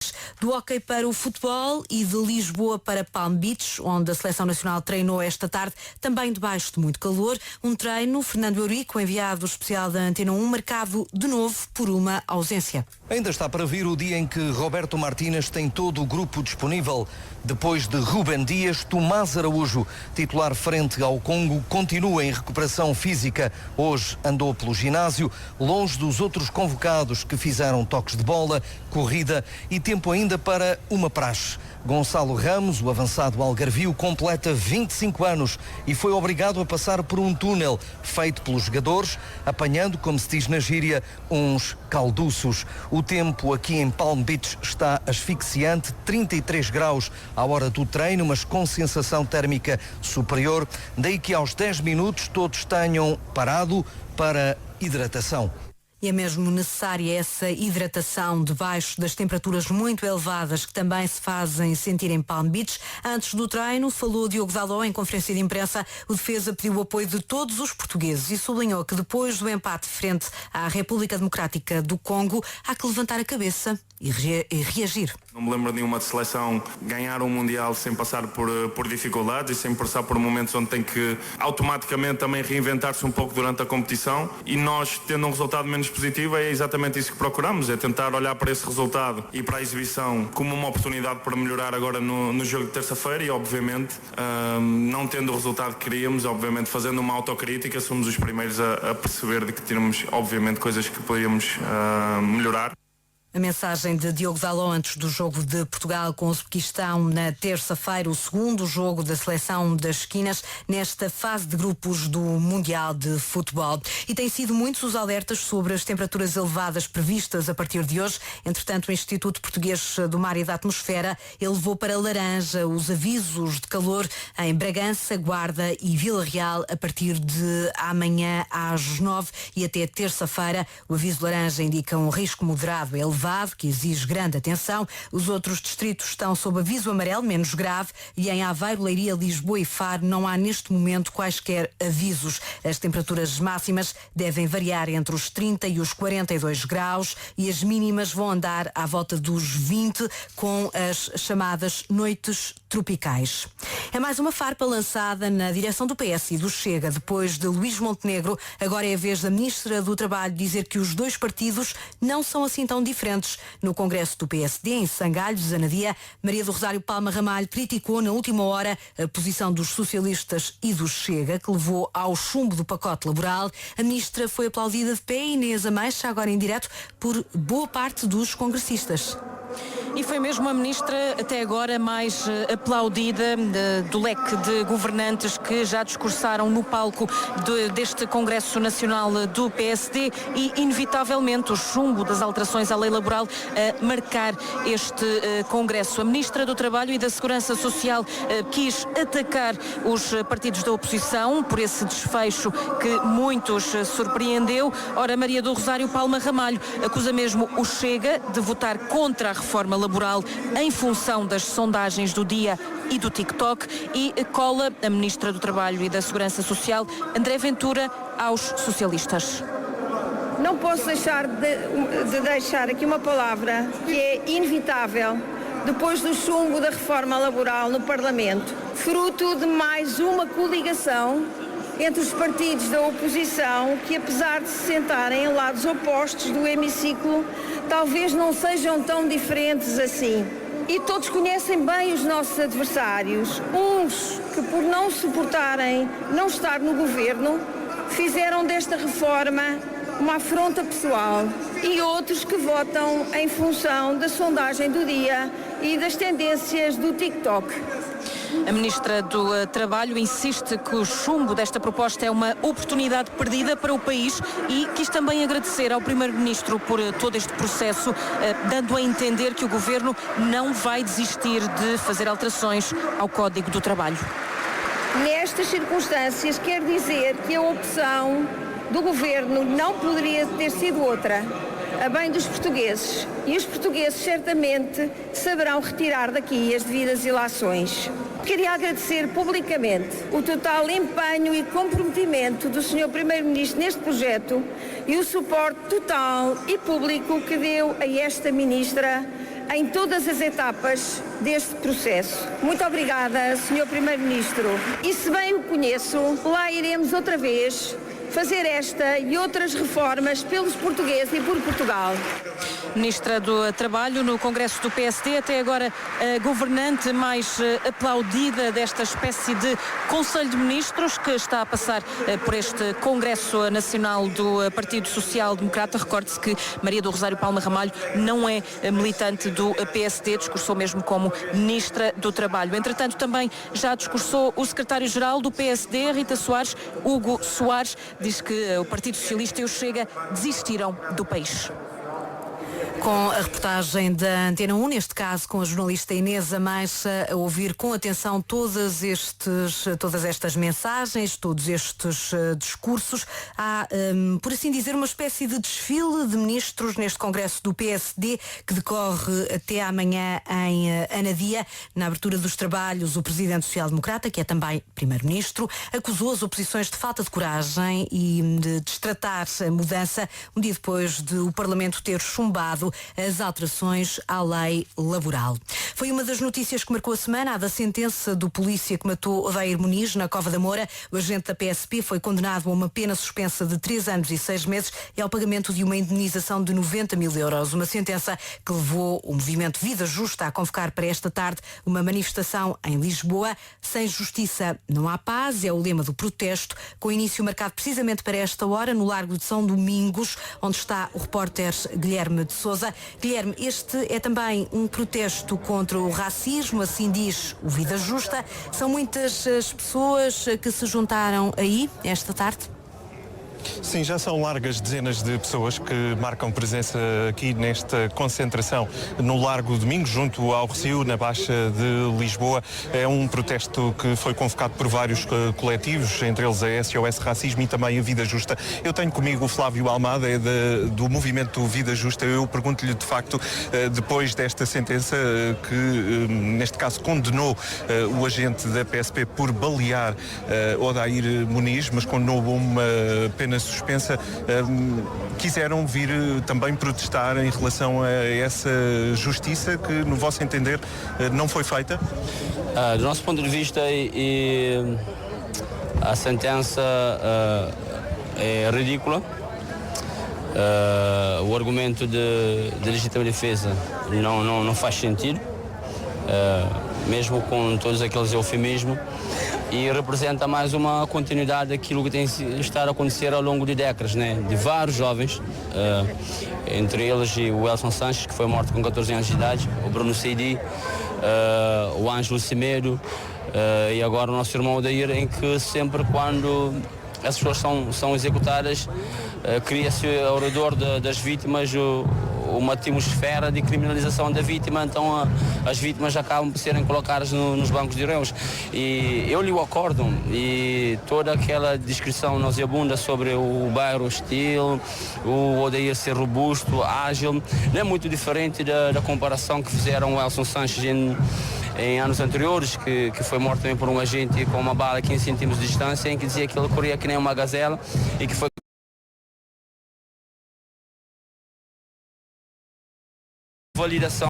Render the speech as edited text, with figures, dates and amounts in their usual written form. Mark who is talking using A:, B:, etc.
A: Beach. Do hóquei para o futebol e de Lisboa para Palm Beach, onde a Seleção Nacional treinou esta tarde, também debaixo de muito calor. Um treino, Fernando Eurico, enviado especial da Antena 1, marcado de novo por uma ausência.
B: Ainda está para vir o dia em que Roberto Martínez tem todo o grupo disponível. Depois de Rúben Dias, Tomás Araújo, titular frente ao Congo, continua em recuperação física. Hoje andou pelo ginásio, longe dos outros convocados que fizeram toques de bola, corrida e tempo ainda para uma praxe. Gonçalo Ramos, o avançado algarvio, completa 25 anos e foi obrigado a passar por um túnel feito pelos jogadores, apanhando, como se diz na gíria, uns calduços. O tempo aqui em Palm Beach está asfixiante, 33 graus à hora do treino, mas com sensação térmica superior. Daí que aos 10 minutos todos tenham parado para hidratação.
A: E é mesmo necessária essa hidratação debaixo das temperaturas muito elevadas que também se fazem sentir em Palm Beach. Antes do treino, falou Diogo Dalot em conferência de imprensa. O defesa pediu o apoio de todos os portugueses e sublinhou que depois do empate frente à República Democrática do Congo, há que levantar a cabeça e reagir.
C: Não me lembro de nenhuma seleção ganhar um Mundial sem passar por dificuldades e sem passar por momentos onde tem que automaticamente também reinventar-se um pouco durante a competição, e nós, tendo um resultado menos positivo, é exatamente isso que procuramos, é tentar olhar para esse resultado e para a exibição como uma oportunidade para melhorar agora no jogo de terça-feira e, obviamente, não tendo o resultado que queríamos, obviamente fazendo uma autocrítica, somos os primeiros a perceber de que temos, obviamente, coisas que podíamos melhorar.
A: A mensagem de Diogo Dalot antes do jogo de Portugal com o Uzbequistão na terça-feira, o segundo jogo da seleção das esquinas nesta fase de grupos do Mundial de Futebol. E têm sido muitos os alertas sobre as temperaturas elevadas previstas a partir de hoje. Entretanto, o Instituto Português do Mar e da Atmosfera elevou para laranja os avisos de calor em Bragança, Guarda e Vila Real a partir de amanhã às 9 e até terça-feira. O aviso de laranja indica um risco moderado elevado, que exige grande atenção. Os outros distritos estão sob aviso amarelo, menos grave, e em Aveiro, Leiria, Lisboa e Faro não há neste momento quaisquer avisos. As temperaturas máximas devem variar entre os 30 e os 42 graus e as mínimas vão andar à volta dos 20, com as chamadas noites tropicais. É mais uma farpa lançada na direção do PS e do Chega. Depois de Luís Montenegro, agora é a vez da Ministra do Trabalho dizer que os dois partidos não são assim tão diferentes. No Congresso do PSD, em Sangalhos, Anadia, Maria do Rosário Palma Ramalho criticou na última hora a posição dos socialistas e do Chega, que levou ao chumbo do pacote laboral. A ministra foi aplaudida de pé, Inês Ameixa, agora em direto, por boa parte dos congressistas.
D: E foi mesmo a ministra até agora mais aplaudida do leque de governantes que já discursaram no palco deste Congresso Nacional do PSD, e inevitavelmente o chumbo das alterações à lei laboral a marcar este Congresso. A ministra do Trabalho e da Segurança Social quis atacar os partidos da oposição por esse desfecho que muitos surpreendeu. Ora, Maria do Rosário Palma Ramalho acusa mesmo o Chega de votar contra a reforma laboral em função das sondagens do Dia e do TikTok, e cola a Ministra do Trabalho e da Segurança Social, André Ventura, aos socialistas.
E: Não posso deixar de deixar aqui uma palavra que é inevitável depois do chumbo da reforma laboral no Parlamento, fruto de mais uma coligação entre os partidos da oposição que, apesar de se sentarem em lados opostos do hemiciclo, talvez não sejam tão diferentes assim. E todos conhecem bem os nossos adversários, uns que, por não suportarem não estar no governo, fizeram desta reforma uma afronta pessoal, e outros que votam em função da sondagem do Dia e das tendências do TikTok.
D: A Ministra do Trabalho insiste que o chumbo desta proposta é uma oportunidade perdida para o país e quis também agradecer ao Primeiro-Ministro por todo este processo, dando a entender que o Governo não vai desistir de fazer alterações ao Código do Trabalho.
E: Nestas circunstâncias, quer dizer que a opção do Governo não poderia ter sido outra, a bem dos portugueses, e os portugueses certamente saberão retirar daqui as devidas ilações. Queria agradecer publicamente o total empenho e comprometimento do Sr. Primeiro-Ministro neste projeto e o suporte total e público que deu a esta Ministra em todas as etapas deste processo. Muito obrigada, Sr. Primeiro-Ministro. E se bem o conheço, lá iremos outra vez fazer esta e outras reformas pelos portugueses e por Portugal.
D: Ministra do Trabalho, no Congresso do PSD, até agora a governante mais aplaudida desta espécie de Conselho de Ministros que está a passar por este Congresso Nacional do Partido Social Democrata. Recorde-se que Maria do Rosário Palma Ramalho não é militante do PSD, discursou mesmo como Ministra do Trabalho. Entretanto, também já discursou o Secretário-Geral do PSD, Rita Soares, Hugo Soares, diz que o Partido Socialista e o Chega desistiram do país.
A: Com a reportagem da Antena 1, neste caso com a jornalista Inês Ameixa, a ouvir com atenção todas estas mensagens, todos estes discursos. Há, por assim dizer, uma espécie de desfile de ministros neste Congresso do PSD que decorre até amanhã em Anadia. Na abertura dos trabalhos, o Presidente Social Democrata, que é também Primeiro-Ministro, acusou as oposições de falta de coragem e de destratar a mudança, um dia depois de o Parlamento ter chumbado as alterações à lei laboral. Foi uma das notícias que marcou a semana, a da sentença do polícia que matou Odair Muniz na Cova da Moura. O agente da PSP foi condenado a uma pena suspensa de 3 anos e 6 meses e ao pagamento de uma indenização de 90 mil euros. Uma sentença que levou o movimento Vida Justa a convocar para esta tarde uma manifestação em Lisboa. Sem justiça não há paz, é o lema do protesto, com início marcado precisamente para esta hora no Largo de São Domingos, onde está o repórter Guilherme de Sousa. Guilherme, este é também um protesto contra o racismo, assim diz o Vida Justa. São muitas as pessoas que se juntaram aí esta tarde?
F: Sim, já são largas dezenas de pessoas que marcam presença aqui nesta concentração no Largo Domingos, junto ao Recio, na Baixa de Lisboa. É um protesto que foi convocado por vários coletivos, entre eles a SOS Racismo e também a Vida Justa. Eu tenho comigo o Flávio Almada, é do movimento Vida Justa. Eu pergunto-lhe, de facto, depois desta sentença que, neste caso, condenou o agente da PSP por balear Odair Muniz, mas condenou uma pena suspensa, quiseram vir também protestar em relação a essa justiça que, no vosso entender, não foi feita?
G: Do nosso ponto de vista, a sentença é ridícula. O argumento de legítima defesa não faz sentido, mesmo com todos aqueles eufemismos. E representa mais uma continuidade daquilo que tem estado a acontecer ao longo de décadas, né? De vários jovens, entre eles o Elson Sanches, que foi morto com 14 anos de idade, o Bruno Seidi, o Ângelo Semedo, e agora o nosso irmão Odair, em que sempre quando essas pessoas são executadas, cria-se ao redor das vítimas uma atmosfera de criminalização da vítima, então as vítimas acabam por serem colocadas nos bancos de réus. E eu li o acórdão e toda aquela descrição nauseabunda sobre o bairro hostil, o Odair ser robusto, ágil, não é muito diferente da comparação que fizeram o Elson Sanches em anos anteriores, que foi morto também por um agente com uma bala a 15 centímetros de distância, em que dizia que ele corria que nem uma gazela e que foi validação